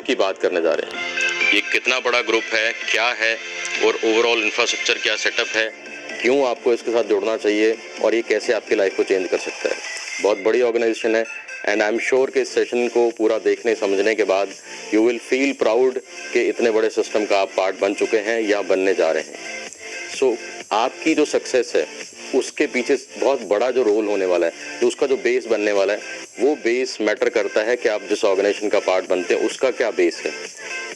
Group की बात करने जा रहे हैं। ये कितना बड़ा ग्रुप है, क्या है और ओवरऑल इंफ्रास्ट्रक्चर क्या सेटअप है, क्यों आपको इसके साथ जुड़ना चाहिए और ये कैसे आपकी लाइफ को चेंज कर सकता है। बहुत बड़ी ऑर्गेनाइजेशन है एंड आई एम श्योर कि इस सेशन को पूरा देखने समझने के बाद यू विल फील प्राउड कि इतने बड़े सिस्टम का आप पार्ट बन चुके हैं या बनने जा रहे हैं। सो आपकी जो सक्सेस है उसके पीछे बहुत बड़ा जो रोल होने वाला है, जो उसका जो बेस बनने वाला है, वो बेस मैटर करता है कि आप जिस ऑर्गेनाइजेशन का पार्ट बनते हैं उसका क्या बेस है,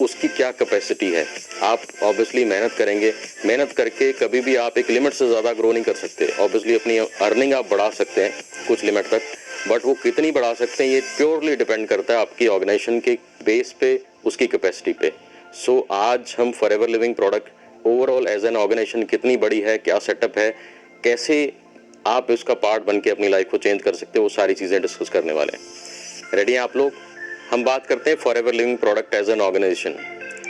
उसकी क्या कैपेसिटी है। आप ऑब्वियसली मेहनत करेंगे, मेहनत करके कभी भी आप एक लिमिट से ज़्यादा ग्रो नहीं कर सकते। ऑब्वियसली अपनी अर्निंग आप बढ़ा सकते हैं कुछ लिमिट तक, बट वो कितनी बढ़ा सकते हैं ये प्योरली डिपेंड करता है आपकी ऑर्गेनाइजेशन के बेस पे, उसकी कैपेसिटी पे। सो आज हम Forever Living product overall as an organisation कितनी बड़ी है, क्या सेटअप है, कैसे आप इसका पार्ट बन के अपनी लाइफ को चेंज कर सकते हो, वो सारी चीज़ें डिस्कस करने वाले हैं। रेडी हैं आप लोग? हम बात करते हैं Forever Living product as an organisation.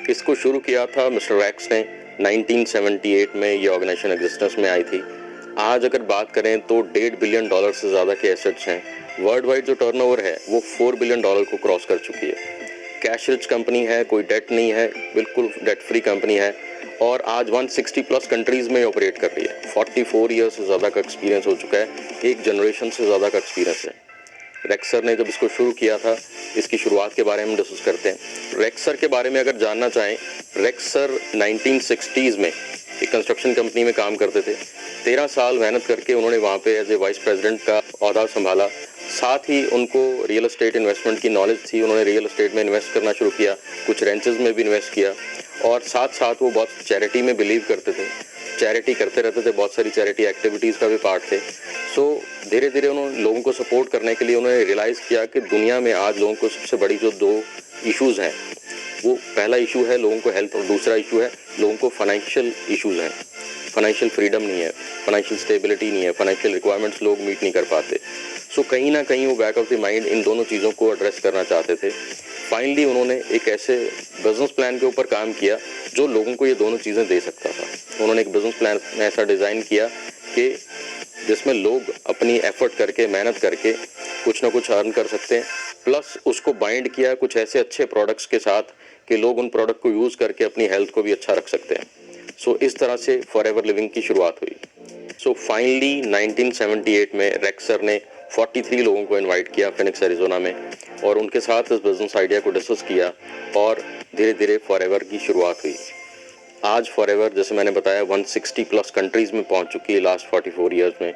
इसको शुरू किया था मिस्टर रैक्स ने 1978 में। ये ऑर्गेनाइजेशन एग्जिस्टेंस में आई थी। आज अगर बात करें तो $1.5 बिलियन से ज़्यादा के एसेट्स हैं। वर्ल्ड वाइड जो टर्नओवर है वो $4 बिलियन को क्रॉस कर चुकी है। कैश रिच कंपनी है, कोई डेट नहीं है, बिल्कुल डेट फ्री कंपनी है और आज 160 प्लस कंट्रीज़ में ऑपरेट कर रही है। 44 ईयर्स से ज़्यादा का एक्सपीरियंस हो चुका है, एक जनरेशन से ज़्यादा का एक्सपीरियंस है। रेक्सर ने जब इसको शुरू किया था, इसकी शुरुआत के बारे में डिस्कस करते हैं। रेक्सर के बारे में अगर जानना चाहें, रेक्सर 1960s में एक कंस्ट्रक्शन कंपनी में काम करते थे। 13 साल मेहनत करके उन्होंने वहाँ पे एज ए वाइस प्रेसिडेंट का ओहदा संभाला। साथ ही उनको रियल एस्टेट इन्वेस्टमेंट की नॉलेज थी, उन्होंने रियल एस्टेट में इन्वेस्ट करना शुरू किया, कुछ रेंचेस में भी इन्वेस्ट किया और साथ साथ वो बहुत चैरिटी में बिलीव करते थे, चैरिटी करते रहते थे, बहुत सारी चैरिटी एक्टिविटीज़ का भी पार्ट थे। सो धीरे धीरे उन्होंने लोगों को सपोर्ट करने के लिए उन्होंने रियलाइज़ किया कि दुनिया में आज लोगों को सबसे बड़ी जो दो इश्यूज़ हैं, वो पहला इशू है लोगों को हेल्थ और दूसरा इशू है लोगों को फाइनेंशियल इश्यूज़ हैं। फाइनेंशियल फ्रीडम नहीं है, फाइनेंशियल स्टेबिलिटी नहीं है, फाइनेंशियल रिक्वायरमेंट्स लोग मीट नहीं कर पाते। सो कहीं ना कहीं वो back of the mind in दोनों चीज़ों को एड्रेस करना चाहते थे। फाइनली उन्होंने एक ऐसे बिजनेस प्लान के ऊपर काम किया जो लोगों को ये दोनों चीज़ें दे सकता था। उन्होंने एक बिजनेस प्लान ऐसा डिज़ाइन किया कि जिसमें लोग अपनी एफर्ट करके, मेहनत करके कुछ ना कुछ अर्न कर सकते हैं, प्लस उसको बाइंड किया कुछ ऐसे अच्छे प्रोडक्ट्स के साथ कि लोग उन प्रोडक्ट को यूज़ करके अपनी हेल्थ को भी अच्छा रख सकते हैं। सो इस तरह से फॉरएवर लिविंग की शुरुआत हुई। सो फाइनली 1978 में रेक्सर ने 43 लोगों को इनवाइट किया फिनिक्स एरिजोना में और उनके साथ इस बिजनेस आइडिया को डिस्कस किया और धीरे धीरे फॉरएवर की शुरुआत हुई। आज फॉरएवर, जैसे मैंने बताया, 160 प्लस कंट्रीज़ में पहुंच चुकी है लास्ट 44 ईयर्स में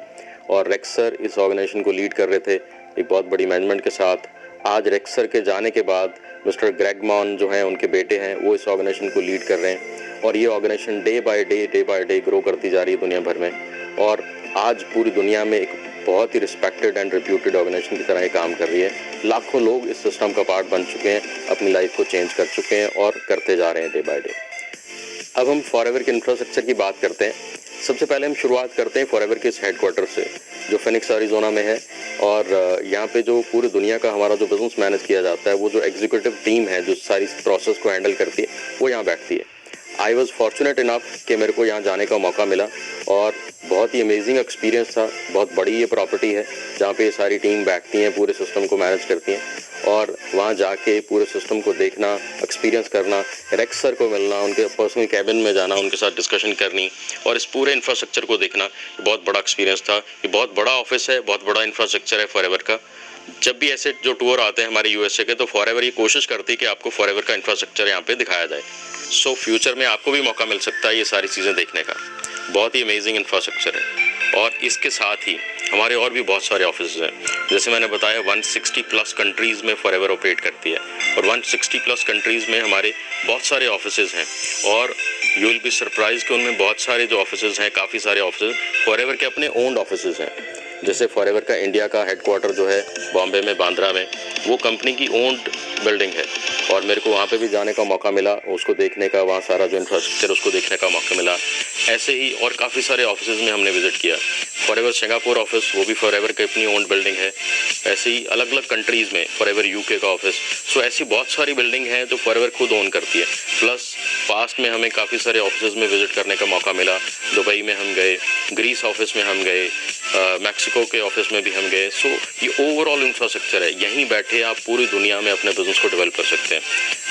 और रेक्सर इस ऑर्गेनाइजेशन को लीड कर रहे थे एक बहुत बड़ी मैनेजमेंट के साथ। आज रेक्सर के जाने के बाद मिस्टर ग्रेग मॉन जो हैं, उनके बेटे हैं, वो इस ऑर्गेनाइजेशन को लीड कर रहे हैं और ये organisation day by day grow करती जा रही है दुनिया भर में और आज पूरी दुनिया में एक बहुत ही रिस्पेक्टेड एंड रिप्यूटेड ऑर्गेनाइजेशन की तरह ये काम कर रही है। लाखों लोग इस सिस्टम का पार्ट बन चुके हैं, अपनी लाइफ को चेंज कर चुके हैं और करते जा रहे हैं डे बाय डे। अब हम फॉरएवर के इंफ्रास्ट्रक्चर की बात करते हैं। सबसे पहले हम शुरुआत करते हैं फॉरएवर के इस हेडक्वार्टर से जो फिनिक्स एरिजोना में है और यहाँ पे जो पूरी दुनिया का हमारा जो बिजनेस मैनेज किया जाता है, वो जो एग्जीक्यूटिव टीम है जो सारी प्रोसेस को हैंडल करती है, वो यहाँ बैठती है। आई वॉज फॉर्चुनेट इनफ कि मेरे को यहाँ जाने का मौका मिला और बहुत ही अमेजिंग एक्सपीरियंस था। बहुत बड़ी ये प्रॉपर्टी है जहाँ पे ये सारी टीम बैठती हैं, पूरे सिस्टम को मैनेज करती हैं और वहाँ जाके पूरे सिस्टम को देखना, एक्सपीरियंस करना, रेक्सर को मिलना, उनके पर्सनल कैबिन में जाना, उनके साथ डिस्कशन करनी और इस पूरे इंफ्रास्ट्रक्चर को देखना, ये बहुत बड़ा एक्सपीरियंस था। ये बहुत बड़ा ऑफिस है, बहुत बड़ा इंफ्रास्ट्रक्चर है फॉरएवर का। जब भी ऐसे जो टूर आते हैं हमारे यूएसए के, तो फॉरएवर ये कोशिश करती है कि आपको फॉरएवर का इंफ्रास्ट्रक्चर यहाँ पे दिखाया जाए। सो फ्यूचर में आपको भी मौका मिल सकता है ये सारी चीज़ें देखने का। बहुत ही अमेजिंग इंफ्रास्ट्रक्चर है और इसके साथ ही हमारे और भी बहुत सारे ऑफिस हैं। जैसे मैंने बताया 160 प्लस कंट्रीज़ में फॉरएवर ऑपरेट करती है और 160 प्लस कंट्रीज़ में हमारे बहुत सारे ऑफिसेज़ हैं और यू विल बी सरप्राइज कि उनमें बहुत सारे जो ऑफिसेज़ हैं, काफ़ी सारे ऑफिसेज़ फॉरएवर के अपने ओन्ड ऑफिसेज़ हैं। जैसे फॉरएवर का इंडिया का हेडक्वार्टर जो है बॉम्बे में, बांद्रा में, वो कंपनी की ओन्ड बिल्डिंग है और मेरे को वहाँ पे भी जाने का मौका मिला, उसको देखने का, वहाँ सारा जो इंफ्रास्ट्रक्चर उसको देखने का मौका मिला। ऐसे ही और काफ़ी सारे ऑफिसेज़ में हमने विज़िट किया। फॉरएवर सिंगापुर ऑफिस, वो भी फॉरएवर की अपनी ओन्ड बिल्डिंग है। ऐसे ही अलग अलग कंट्रीज़ में फॉरएवर यूके का ऑफिस। सो ऐसी बहुत सारी बिल्डिंग है जो फॉरएवर खुद ओन करती है। प्लस पास्ट में हमें काफ़ी सारे ऑफिस में विज़िट करने का मौका मिला। दुबई में हम गए, ग्रीस ऑफिस में हम गए, मैक्सिको के ऑफिस में भी हम गए। सो ये ओवरऑल इंफ्रास्ट्रक्चर है, यहीं बैठे आप पूरी दुनिया में अपने बिजनेस को डेवलप कर सकते हैं।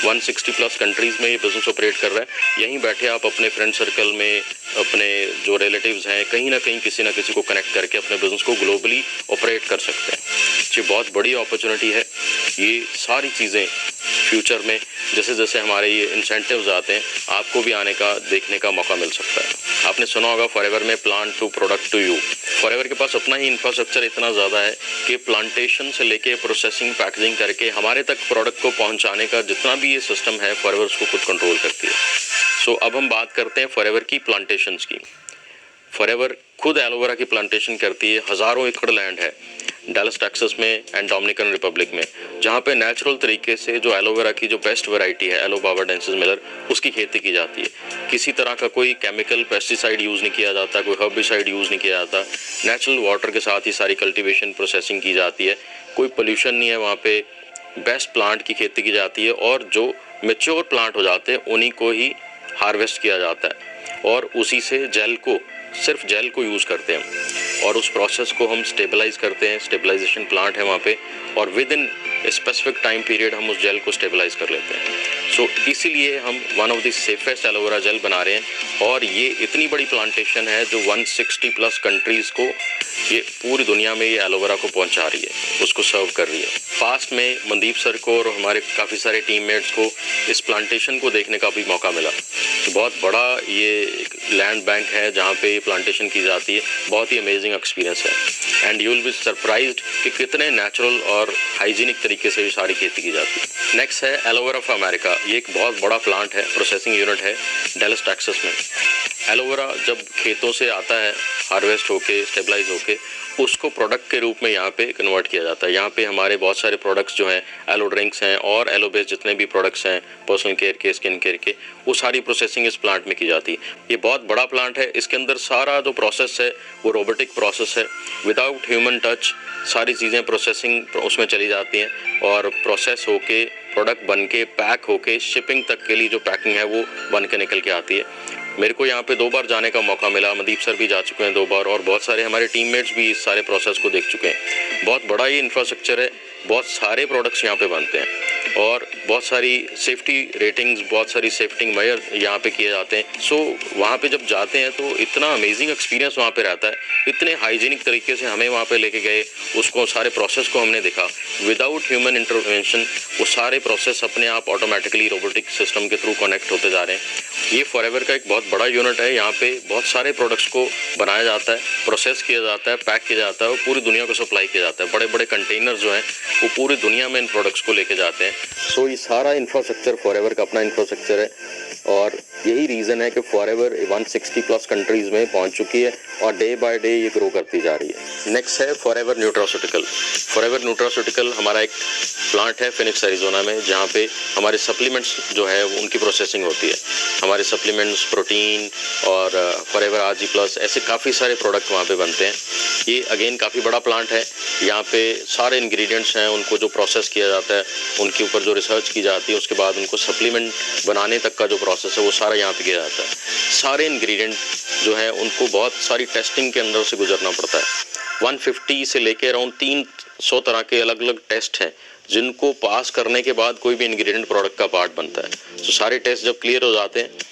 160 प्लस कंट्रीज़ में ये बिज़नेस ऑपरेट कर रहा है। यहीं बैठे आप अपने फ्रेंड सर्कल में, अपने जो रिलेटिव्स हैं, कहीं ना कहीं किसी ना किसी को कनेक्ट करके अपने बिज़नेस को ग्लोबली ऑपरेट कर सकते हैं। ये बहुत बड़ी अपॉर्चुनिटी है। ये सारी चीज़ें फ्यूचर में जैसे जैसे हमारे ये इंसेंटिव्स आते हैं, आपको भी आने का, देखने का मौका मिल सकता है। आपने सुना होगा फॉरएवर में plant to product to you. Forever के पास अपना ही इंफ्रास्ट्रक्चर इतना ज़्यादा है कि प्लांटेशन से लेके प्रोसेसिंग, पैकेजिंग करके हमारे तक प्रोडक्ट को पहुंचाने का जितना भी ये सिस्टम है, फॉरएवर उसको खुद कंट्रोल करती है। सो अब हम बात करते हैं फॉरएवर की प्लांटेशंस की। फॉरएवर खुद एलोवेरा की प्लांटेशन करती है। हज़ारों एकड़ लैंड है डैलस टेक्सास में एंड डोमिनिकन रिपब्लिक में, जहाँ पे नेचुरल तरीके से जो एलोवेरा की जो बेस्ट वैरायटी है, एलो बाबाडेंसिस मिलर, उसकी खेती की जाती है। किसी तरह का कोई केमिकल पेस्टिसाइड यूज़ नहीं किया जाता, कोई हर्बिसाइड यूज़ नहीं किया जाता। नेचुरल वाटर के साथ ही सारी कल्टीवेशन प्रोसेसिंग की जाती है। कोई पोल्यूशन नहीं है वहाँ पे। बेस्ट प्लांट की खेती की जाती है और जो मेच्योर प्लांट हो जाते हैं उन्हीं को ही हार्वेस्ट किया जाता है और उसी से जेल को, सिर्फ जेल को यूज़ करते हैं और उस प्रोसेस को हम स्टेबलाइज करते हैं। स्टेबलाइजेशन प्लांट है वहाँ पे और with in specific time period हम उस जेल को स्टेबलाइज कर लेते हैं। सो इसीलिए हम one of the safest aloe vera gel बना रहे हैं और ये इतनी बड़ी प्लांटेशन है जो 160 प्लस कंट्रीज़ को ये पूरी दुनिया में ये एलोवेरा को पहुंचा रही है, उसको सर्व कर रही है। पास्ट में मनदीप सर को और हमारे काफ़ी सारे टीममेट्स को इस प्लांटेशन को देखने का भी मौका मिला। तो बहुत बड़ा ये लैंड बैंक है जहाँ पे ये प्लांटेशन की जाती है। बहुत ही अमेजिंग एक्सपीरियंस है and you will be surprised कि कितने नेचुरल और हाइजीनिक तरीके से ये सारी खेती की जाती है। नेक्स्ट है एलोवेरा ऑफ अमेरिका। ये एक बहुत बड़ा प्लांट है, प्रोसेसिंग यूनिट है डैलस टेक्सास में। एलोवेरा जब खेतों से आता है हार्वेस्ट होके, स्टेबलाइज होके, उसको प्रोडक्ट के रूप में यहाँ पे कन्वर्ट किया जाता है। यहाँ पे हमारे बहुत सारे प्रोडक्ट्स जो हैं, एलो ड्रिंक्स हैं और एलो बेस्ड जितने भी प्रोडक्ट्स हैं, पर्सनल केयर के, स्किन केयर के, वो सारी प्रोसेसिंग इस प्लांट में की जाती है। ये बहुत बड़ा प्लांट है। इसके अंदर सारा जो प्रोसेस है वो रोबोटिक प्रोसेस है, विदाउट ह्यूमन टच सारी चीज़ें प्रोसेसिंग उसमें चली जाती हैं और प्रोसेस होके प्रोडक्ट बन के, पैक होके, शिपिंग तक के लिए जो पैकिंग है वो बन के निकल के आती है। मेरे को यहाँ पे 2 बार जाने का मौका मिला। मनदीप सर भी जा चुके हैं 2 बार और बहुत सारे हमारे टीममेट्स भी इस सारे प्रोसेस को देख चुके हैं। बहुत बड़ा ये इंफ्रास्ट्रक्चर है, बहुत सारे प्रोडक्ट्स यहाँ पे बनते हैं और बहुत सारी सेफ्टी रेटिंग्स, बहुत सारी सेफ्टी मेजर यहाँ पे किए जाते हैं। सो वहाँ पे जब जाते हैं तो इतना अमेजिंग एक्सपीरियंस वहाँ पे रहता है। इतने हाइजीनिक तरीके से हमें वहाँ पे लेके गए, उसको सारे प्रोसेस को हमने देखा विदाउट ह्यूमन इंटरवेंशन। वो सारे प्रोसेस अपने आप ऑटोमेटिकली रोबोटिक सिस्टम के थ्रू कनेक्ट होते जा रहे हैं। ये फॉरएवर का एक बहुत बड़ा यूनिट है। यहाँ पे बहुत सारे प्रोडक्ट्स को बनाया जाता है, प्रोसेस किया जाता है, पैक किया जाता है और पूरी दुनिया को सप्लाई किया जाता है। बड़े बड़े कंटेनर जो हैं वो पूरी दुनिया में इन प्रोडक्ट्स को लेके जाते हैं। सो ये सारा इंफ्रास्ट्रक्चर फॉरएवर का अपना इंफ्रास्ट्रक्चर है और यही रीज़न है कि फॉरएवर 160 प्लस कंट्रीज़ में पहुंच चुकी है और डे बाय डे ये ग्रो करती जा रही है। नेक्स्ट है फॉरएवर न्यूट्रास्यूटिकल। फॉरएवर न्यूट्रास्यूटिकल हमारा एक प्लांट है फिनिक्स एरिजोना में, जहाँ पे हमारे सप्लीमेंट्स जो है उनकी प्रोसेसिंग होती है। हमारे सप्लीमेंट्स, प्रोटीन और फॉरएवर आरजी प्लस, ऐसे काफ़ी सारे प्रोडक्ट वहाँ पे बनते हैं। ये अगेन काफ़ी बड़ा प्लांट है। यहाँ पे सारे इंग्रेडिएंट्स हैं, उनको जो प्रोसेस किया जाता है, उनके ऊपर जो रिसर्च की जाती है, उसके बाद उनको सप्लीमेंट बनाने तक का जो प्रोसेस है वो सारा यहाँ पे किया जाता है। सारे इंग्रेडिएंट जो है उनको बहुत सारी टेस्टिंग के अंदर से गुजरना पड़ता है। 150 से लेके अराउंड 300 तरह के अलग अलग टेस्ट हैं जिनको पास करने के बाद कोई भी इंग्रेडिएंट प्रोडक्ट का पार्ट बनता है। तो सारे टेस्ट जब क्लियर हो जाते हैं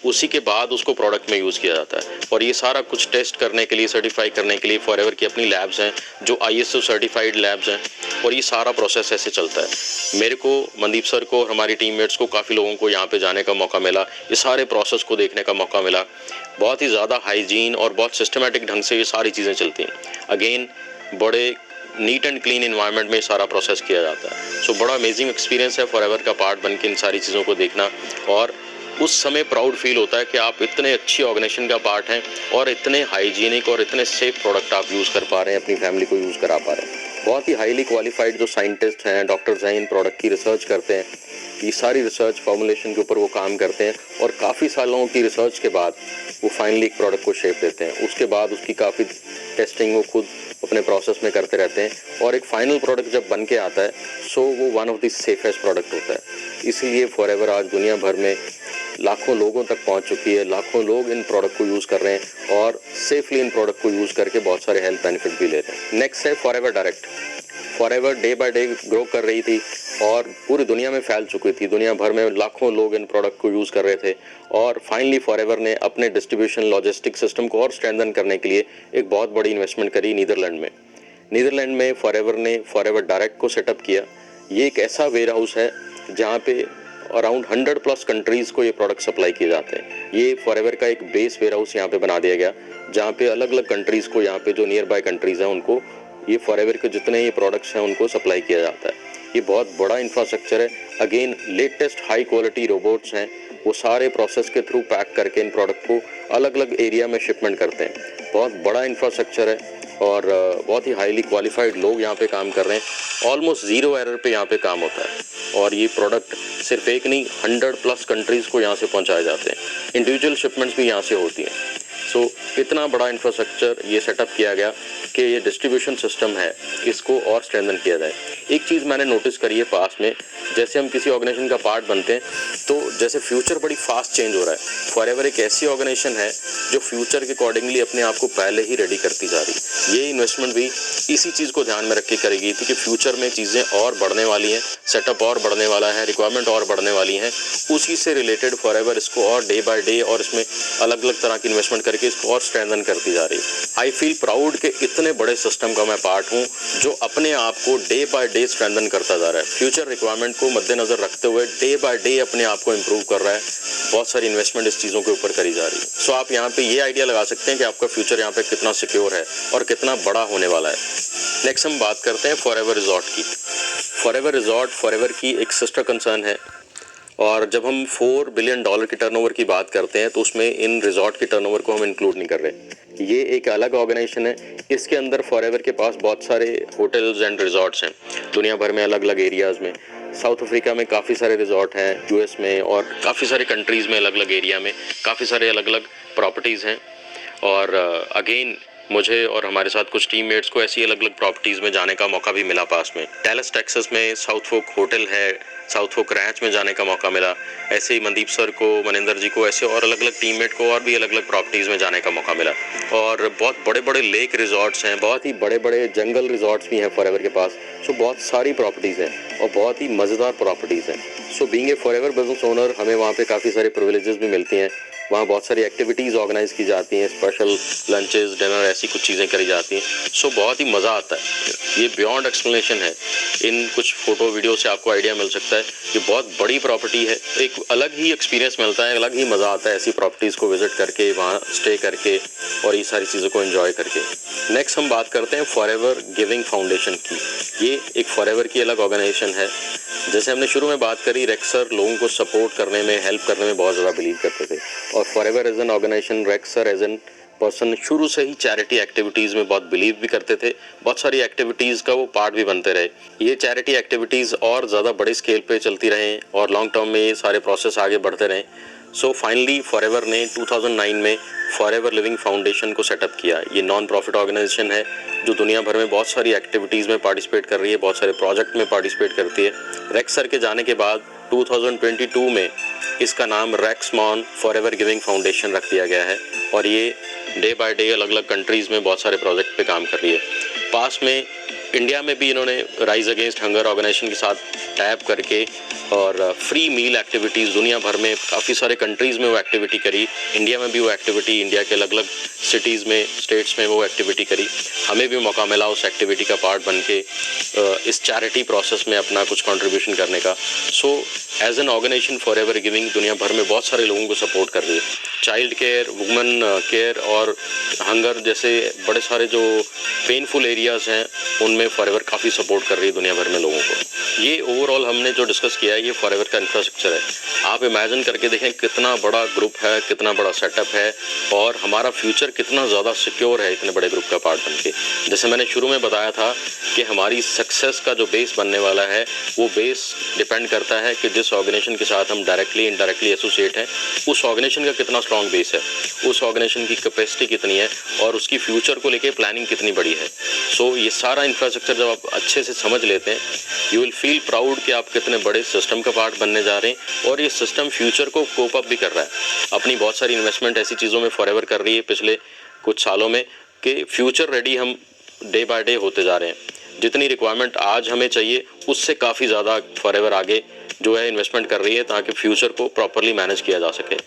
उसी के बाद उसको प्रोडक्ट में यूज़ किया जाता है। और ये सारा कुछ टेस्ट करने के लिए, सर्टिफाई करने के लिए फॉरएवर की अपनी लैब्स हैं जो ISO सर्टिफाइड लैब्स हैं और ये सारा प्रोसेस ऐसे चलता है। मेरे को, मनदीप सर को और हमारी टीममेट्स को, काफ़ी लोगों को यहाँ पे जाने का मौका मिला, ये सारे प्रोसेस को देखने का मौका मिला। बहुत ही ज़्यादा हाइजीन और बहुत सिस्टमेटिक ढंग से ये सारी चीज़ें चलती हैं। अगेन बड़े नीट एंड क्लीन इन्वायरमेंट में सारा प्रोसेस किया जाता है। सो बड़ा अमेजिंग एक्सपीरियंस है फॉरएवर का पार्ट बन के इन सारी चीज़ों को देखना और उस समय प्राउड फील होता है कि आप इतने अच्छी ऑर्गेनाइजेशन का पार्ट हैं और इतने हाइजीनिक और इतने सेफ प्रोडक्ट आप यूज़ कर पा रहे हैं, अपनी फैमिली को यूज़ करा पा रहे हैं। बहुत ही हाईली क्वालिफाइड जो साइंटिस्ट हैं, डॉक्टर्स हैं, इन प्रोडक्ट की रिसर्च करते हैं। ये सारी रिसर्च फॉर्मुलेशन के ऊपर वो काम करते हैं और काफ़ी सालों की रिसर्च के बाद वो फाइनली एक प्रोडक्ट को शेप देते हैं। उसके बाद उसकी काफ़ी टेस्टिंग वो खुद अपने प्रोसेस में करते रहते हैं और एक फाइनल प्रोडक्ट जब बन के आता है सो वो one of the safest product होता है। इसीलिए फॉरएवर आज दुनिया भर में लाखों लोगों तक पहुंच चुकी है। लाखों लोग इन प्रोडक्ट को यूज़ कर रहे हैं और सेफली इन प्रोडक्ट को यूज़ करके बहुत सारे हेल्थ बेनिफिट भी ले रहे हैं। नेक्स्ट है forever direct. Forever day by day grow कर रही थी और पूरी दुनिया में फैल चुकी थी। दुनिया भर में लाखों लोग इन प्रोडक्ट को यूज़ कर रहे थे और फाइनली फॉरएवर ने अपने डिस्ट्रीब्यूशन लॉजिस्टिक सिस्टम को और स्ट्रेंथन करने के लिए एक बहुत बड़ी इन्वेस्टमेंट करी नीदरलैंड में। नीदरलैंड में फॉरएवर ने फॉरएवर डायरेक्ट को सेटअप किया। ये एक ऐसा वेयर हाउस है जहाँ पे अराउंड 100+ कंट्रीज़ को ये प्रोडक्ट सप्लाई किए जाते हैं। ये फॉरएवर का एक बेस वेयर हाउस यहाँ पे बना दिया गया, जहाँ पे अलग अलग कंट्रीज़ को, यहाँ पे जो नियर बाय कंट्रीज़ हैं उनको ये फॉरएवर के जितने ये प्रोडक्ट्स हैं उनको सप्लाई किया जाता है। ये बहुत बड़ा इंफ्रास्ट्रक्चर है। Again latest high quality robots हैं, वो सारे प्रोसेस के थ्रू पैक करके इन प्रोडक्ट को अलग अलग एरिया में शिपमेंट करते हैं। बहुत बड़ा इंफ्रास्ट्रक्चर है और बहुत ही हाईली क्वालिफाइड लोग यहाँ पे काम कर रहे हैं। ऑलमोस्ट ज़ीरो एरर पे यहाँ पे काम होता है और ये प्रोडक्ट सिर्फ एक नहीं 100+ कंट्रीज़ को यहाँ से पहुँचाए जाते हैं। इंडिविजुअल शिपमेंट्स भी यहाँ से होती हैं। सो इतना बड़ा इंफ्रास्ट्रक्चर ये सेटअप किया गया कि ये डिस्ट्रीब्यूशन सिस्टम है इसको और स्ट्रेंथन किया जाए। एक चीज़ मैंने नोटिस करी है पास में, जैसे हम किसी ऑर्गेनाइजेशन का पार्ट बनते हैं तो जैसे फ्यूचर बड़ी फास्ट चेंज हो रहा है। फॉरएवर एक ऐसी ऑर्गेनाइजेशन है जो फ्यूचर के अकॉर्डिंगली अपने आप को पहले ही रेडी करती जा रही है। ये इन्वेस्टमेंट भी इसी चीज़ को ध्यान में रख के करेगी क्योंकि फ्यूचर में चीज़ें और बढ़ने वाली हैं, सेटअप और बढ़ने वाला है, रिक्वायरमेंट और बढ़ने वाली हैं। उसी से रिलेटेड फॉरएवर इसको और डे बाय डे और इसमें अलग अलग तरह की इन्वेस्टमेंट करके इसको और स्ट्रेंथन करती जा रही है। आई फील प्राउड कि इतने बड़े सिस्टम का मैं पार्ट हूँ जो अपने आप को डे बाय डे स्ट्रेंथन करता जा रहा है। फ्यूचर रिक्वायरमेंट को मद्देनजर रखते हुए डे बाय डे अपने आप को इम्प्रूव कर रहा है। बहुत सारी इन्वेस्टमेंट इस चीज़ों के ऊपर करी जा रही है। सो आप यहाँ पे ये आइडिया लगा सकते हैं कि आपका फ्यूचर यहाँ पे कितना सिक्योर है और कितना बड़ा होने वाला है। नेक्स्ट हम बात करते हैं फॉरएवर रिजॉर्ट की। फॉरएवर रिजॉर्ट फॉरएवर की एक सिस्टर कंसर्न है और जब हम $4 बिलियन की टर्नओवर की बात करते हैं तो उसमें इन रिजॉर्ट की टर्नओवर को हम इंक्लूड नहीं कर रहे। ये एक अलग ऑर्गेनाइजेशन है। इसके अंदर फॉरएवर के पास बहुत सारे होटल्स एंड रिजॉर्ट्स हैं दुनिया भर में अलग अलग एरियाज़ में। साउथ अफ्रीका में काफ़ी सारे रिजॉर्ट हैं, यूएस में और काफ़ी सारे कंट्रीज़ में अलग अलग एरिया में काफ़ी सारे अलग अलग प्रॉपर्टीज़ हैं। और अगेन मुझे और हमारे साथ कुछ टीममेट्स को ऐसी अलग अलग प्रॉपर्टीज़ में जाने का मौका भी मिला। पास में डैलस टेक्सास में साउथ फोक होटल है, साउथ फोक रैंच में जाने का मौका मिला। ऐसे ही मनदीप सर को, मनिंदर जी को, ऐसे और अलग अलग टीममेट को और भी अलग अलग प्रॉपर्टीज़ में जाने का मौका मिला। और बहुत बड़े बड़े लेक रिजॉर्ट्स हैं, बहुत ही बड़े बड़े जंगल रिजॉर्ट्स भी हैं फॉरएवर के पास। सो बहुत सारी प्रॉपर्टीज़ हैं और बहुत ही मज़ेदार प्रॉपर्टीज़ हैं। So being a forever business owner हमें वहाँ पे काफ़ी सारे प्रिविलेजेस भी मिलती हैं। वहाँ बहुत सारी एक्टिविटीज़ ऑर्गेनाइज की जाती हैं, स्पेशल लंचेस, डिनर, ऐसी कुछ चीज़ें करी जाती हैं। सो बहुत ही मज़ा आता है। ये बियॉन्ड एक्सप्लेनेशन है। इन कुछ फ़ोटो वीडियो से आपको आइडिया मिल सकता है कि बहुत बड़ी प्रॉपर्टी है। एक अलग ही एक्सपीरियंस मिलता है, अलग ही मज़ा आता है ऐसी प्रॉपर्टीज़ को विज़िट करके, वहाँ स्टे करके और ये सारी चीज़ों को एंजॉय करके। नेक्स्ट हम बात करते हैं फॉरएवर गिविंग फाउंडेशन की। ये एक फॉरएवर की अलग ऑर्गेनाइजेशन है। जैसे हमने शुरू में बात करी, रेक्स सर लोगों को सपोर्ट करने में, हेल्प करने में बहुत ज़्यादा बिलीव करते थे और Forever as an organisation, Rex sir as an person शुरू से ही चैरिटी एक्टिविटीज़ में बहुत बिलीव भी करते थे। बहुत सारी एक्टिविटीज़ का वो पार्ट भी बनते रहे। ये चैरिटी एक्टिविटीज़ और ज़्यादा बड़े स्केल पे चलती रहें और लॉन्ग टर्म में ये सारे प्रोसेस आगे बढ़ते रहें। सो फाइनली फॉरएवर ने 2009 में फॉरएवर लिविंग फाउंडेशन को सेटअप किया। ये नॉन प्रॉफिट ऑर्गेनाइजेशन है जो दुनिया भर में बहुत सारी एक्टिविटीज़ में पार्टिसिपेट कर रही है, बहुत सारे प्रोजेक्ट में पार्टिसिपेट करती है। रेक्स सर के जाने के बाद 2022 में इसका नाम रेक्समॉन फॉरएवर गिविंग फाउंडेशन रख दिया गया है और ये डे बाय डे अलग अलग कंट्रीज़ में बहुत सारे प्रोजेक्ट पे काम कर रही है। पास में इंडिया में भी इन्होंने राइज अगेंस्ट हंगर ऑर्गेनाइजेशन के साथ टैप करके और फ्री मील एक्टिविटीज़ दुनिया भर में काफ़ी सारे कंट्रीज़ में वो एक्टिविटी करी। इंडिया में भी वो एक्टिविटी, इंडिया के अलग अलग सिटीज़ में, स्टेट्स में वो एक्टिविटी करी। हमें भी मौका मिला उस एक्टिविटी का पार्ट बन के इस चैरिटी प्रोसेस में अपना कुछ कंट्रीब्यूशन करने का। So as an organisation Forever giving दुनिया भर में बहुत सारे लोगों को सपोर्ट कर रही है। चाइल्ड केयर, वुमेन केयर और हंगर जैसे बड़े सारे जो पेनफुल एरियाज़ हैं उनमें फॉरएवर काफ़ी सपोर्ट कर रही है दुनिया भर में लोगों को। ये ओवरऑल हमने जो डिस्कस किया है ये फॉरएवर का इंफ्रास्ट्रक्चर है। आप इमेजिन करके देखें कितना बड़ा ग्रुप है, कितना बड़ा सेटअप है और हमारा फ्यूचर कितना ज़्यादा सिक्योर है इतने बड़े ग्रुप का पार्ट बन के। जैसे मैंने शुरू में बताया था कि हमारी सक्सेस का जो बेस बनने वाला है वो बेस डिपेंड करता है कि जिस ऑर्गेनाइजेशन के साथ हम डायरेक्टली इनडायरेक्टली एसोसिएट हैं उस ऑर्गेनाइजेशन का कितना स्ट्रॉन्ग बेस है, उस ऑर्गेनाइजेशन की कैपेसिटी कितनी है और उसकी फ्यूचर को लेके प्लानिंग कितनी बड़ी है। सो ये सारा इंफ्रास्ट्रक्चर जब आप अच्छे से समझ लेते हैं यू विल फील प्राउड कि आप कितने बड़े सिस्टम का पार्ट बनने जा रहे हैं और ये सिस्टम फ्यूचर को कोप अप भी कर रहा है। अपनी बहुत सारी इन्वेस्टमेंट ऐसी चीज़ों में फॉरएवर कर रही है पिछले कुछ सालों में कि फ्यूचर रेडी हम डे बाय डे होते जा रहे हैं। जितनी रिक्वायरमेंट आज हमें चाहिए उससे काफ़ी ज़्यादा फॉरएवर आगे जो है इन्वेस्टमेंट कर रही है ताकि फ्यूचर को प्रॉपरली मैनेज किया जा सके।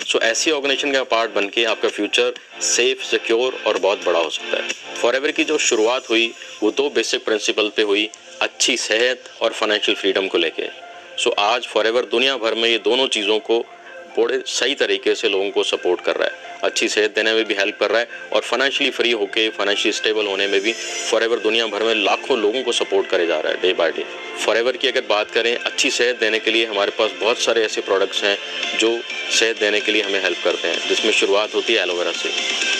सो ऐसी ऑर्गेनाइजेशन का पार्ट बन के आपका फ्यूचर सेफ, सिक्योर और बहुत बड़ा हो सकता है। फॉरएवर की जो शुरुआत हुई वो 2 बेसिक प्रिंसिपल पे हुई, अच्छी सेहत और फाइनेंशियल फ्रीडम को लेके। सो आज फॉरएवर दुनिया भर में ये दोनों चीज़ों को बड़े सही तरीके से लोगों को सपोर्ट कर रहा है, अच्छी सेहत देने में भी हेल्प कर रहा है और फाइनेंशियली फ्री होके फाइनेंशियली स्टेबल होने में भी फॉरएवर दुनिया भर में लाखों लोगों को सपोर्ट करे जा रहा है डे बाय डे। फॉरएवर की अगर बात करें अच्छी सेहत देने के लिए, हमारे पास बहुत सारे ऐसे प्रोडक्ट्स हैं जो सेहत देने के लिए हमें हेल्प करते हैं, जिसमें शुरुआत होती है एलोवेरा से।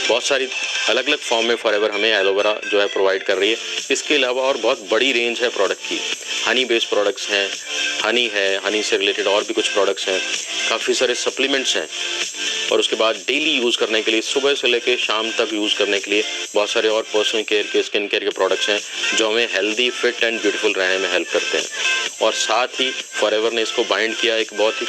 बहुत सारी अलग अलग फॉर्म में फॉरएवर हमें एलोवेरा जो है प्रोवाइड कर रही है। इसके अलावा और बहुत बड़ी रेंज है प्रोडक्ट की, हनी बेस्ड प्रोडक्ट्स हैं, हनी है, हनी से रिलेटेड और भी कुछ प्रोडक्ट्स हैं, काफ़ी सारे सप्लीमेंट्स हैं और उसके बाद डेली यूज़ करने के लिए सुबह से लेकर शाम तक यूज़ करने के लिए बहुत सारे और पर्सनल केयर के, स्किन केयर के प्रोडक्ट्स हैं जो हमें हेल्दी, फिट एंड ब्यूटीफुल रहने में हेल्प करते हैं। और साथ ही फॉरएवर ने इसको बाइंड किया एक बहुत ही